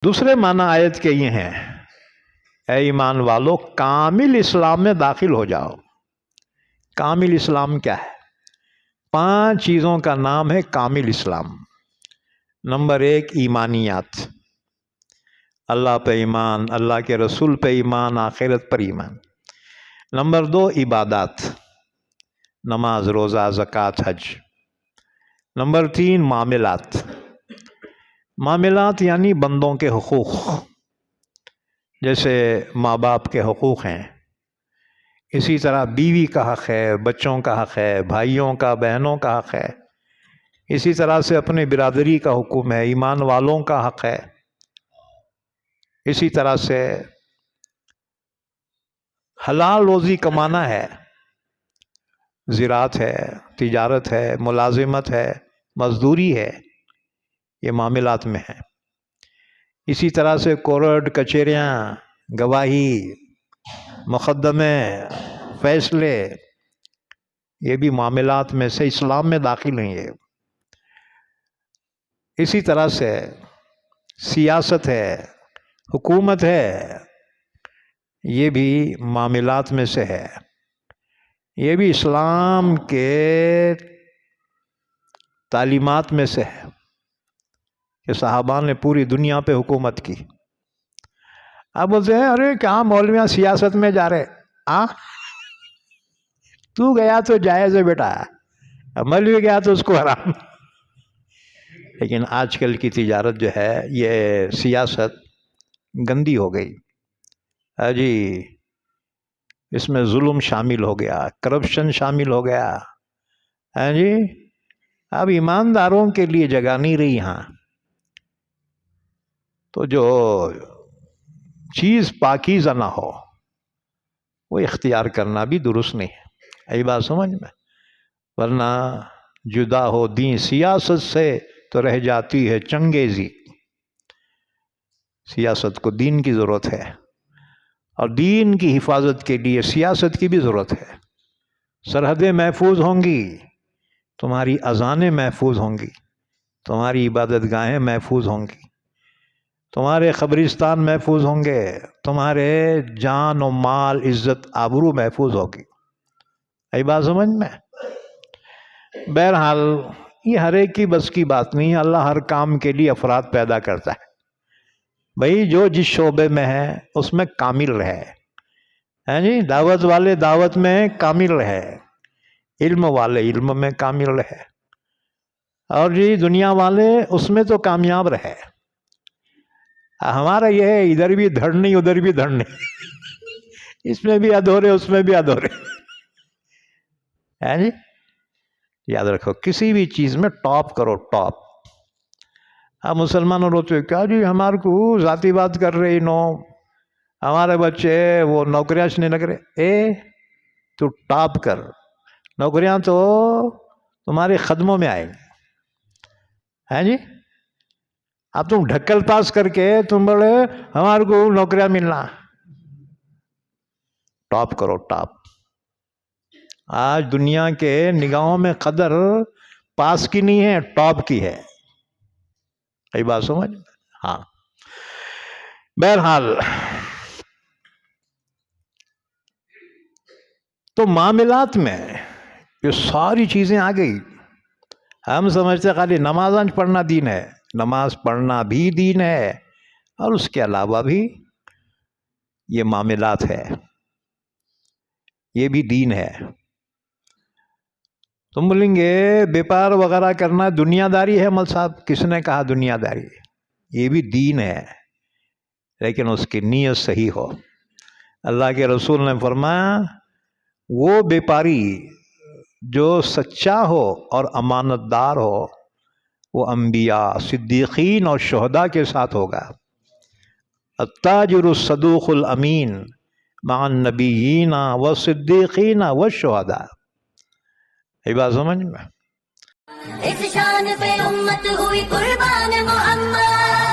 دوسرے معنی آیت کے یہ ہیں، اے ایمان والو کامل اسلام میں داخل ہو جاؤ۔ کامل اسلام کیا ہے؟ 5 چیزوں کا نام ہے کامل اسلام۔ نمبر 1 ایمانیات، اللہ پہ ایمان، اللہ کے رسول پہ ایمان، آخرت پر ایمان۔ نمبر 2 عبادات، نماز، روزہ، زکوٰۃ، حج۔ نمبر 3 معاملات، معاملات یعنی بندوں کے حقوق، جیسے ماں باپ کے حقوق ہیں، اسی طرح بیوی کا حق ہے، بچوں کا حق ہے، بھائیوں کا، بہنوں کا حق ہے، اسی طرح سے اپنے برادری کا حکم ہے، ایمان والوں کا حق ہے، اسی طرح سے حلال روزی کمانا ہے، زراعت ہے، تجارت ہے، ملازمت ہے، مزدوری ہے، یہ معاملات میں ہے۔ اسی طرح سے کورٹ کچہریاں، گواہی، مقدمے، فیصلے، یہ بھی معاملات میں سے اسلام میں داخل ہیں۔ یہ اسی طرح سے سیاست ہے، حکومت ہے، یہ بھی معاملات میں سے ہے، یہ بھی اسلام کے تعلیمات میں سے ہے کہ صحابہ نے پوری دنیا پہ حکومت کی۔ اب بولتے ہیں ارے کیا مولویاں سیاست میں جا رہے؟ تو گیا تو جائز ہے بیٹا، مولوی گیا تو اس کو حرام۔ لیکن آج کل کی تجارت جو ہے، یہ سیاست گندی ہو گئی جی، اس میں ظلم شامل ہو گیا، کرپشن شامل ہو گیا جی۔ اب ایمانداروں کے لیے جگہ نہیں رہی یہاں، تو جو چیز پاکیزہ نہ ہو وہ اختیار کرنا بھی درست نہیں ہے، یہی بات سمجھ میں، ورنہ جدا ہو دین سیاست سے تو رہ جاتی ہے چنگیزی۔ سیاست کو دین کی ضرورت ہے، اور دین کی حفاظت کے لیے سیاست کی بھی ضرورت ہے۔ سرحدیں محفوظ ہوں گی، تمہاری اذانیں محفوظ ہوں گی، تمہاری عبادت گاہیں محفوظ ہوں گی، تمہارے قبرستان محفوظ ہوں گے، تمہارے جان و مال، عزت، آبرو محفوظ ہوگی۔ یہی بات سمجھ میں؟ بہرحال یہ ہر ایک کی بس کی بات نہیں ہے، اللہ ہر کام کے لیے افراد پیدا کرتا ہے۔ بھئی جو جس شعبے میں ہے اس میں کامل رہے، جی دعوت والے دعوت میں کامل رہے، علم والے علم میں کامل رہے، اور جی دنیا والے اس میں تو کامیاب رہے۔ ہمارا یہ ہے ادھر بھی دھڑ نہیں ادھر بھی دھڑ نہیں، اس میں بھی ادھورے اس میں بھی ادھورے، ہے جی۔ یاد رکھو کسی بھی چیز میں ٹاپ کرو، ٹاپ۔ اب مسلمانوں روتے کیا جی ہمارے کو ذاتی بات کر رہے نو، ہمارے بچے وہ نوکریاں نہیں لگ رہے۔ تو ٹاپ کر، نوکریاں تو تمہارے قدموں میں آئیں گے، ہیں جی۔ اب تم ڈھکل پاس کر کے تم بولے ہمارے کو نوکریاں ملنا، ٹاپ کرو، ٹاپ۔ آج دنیا کے نگاہوں میں قدر پاس کی نہیں ہے، ٹاپ کی ہے۔ کئی بات سمجھ؟ ہاں، بہرحال تو معاملات میں یہ ساری چیزیں آ گئی۔ ہم سمجھتے خالی نماز پڑھنا دین ہے، نماز پڑھنا بھی دین ہے، اور اس کے علاوہ بھی یہ معاملات ہے، یہ بھی دین ہے۔ تم بولیں گے بیپار وغیرہ کرنا دنیا داری ہے، مول صاحب کس نے کہا دنیا داری؟ یہ بھی دین ہے، لیکن اس کی نیت صحیح ہو۔ اللہ کے رسول نے فرمایا وہ بیپاری جو سچا ہو اور امانت دار ہو وہ انبیاء، صدیقین اور شہداء کے ساتھ ہوگا۔ التاجر الصدوق الامین مع النبیین والصدیقین والشہداء۔ یہ بات سمجھ میں؟ اس شان پہ امت ہوئی قربان محمد،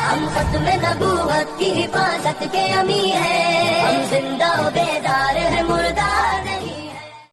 ہم ختم نبوت کی حفاظت کے امی ہے، ہم زندہ و بیدار ہے مردار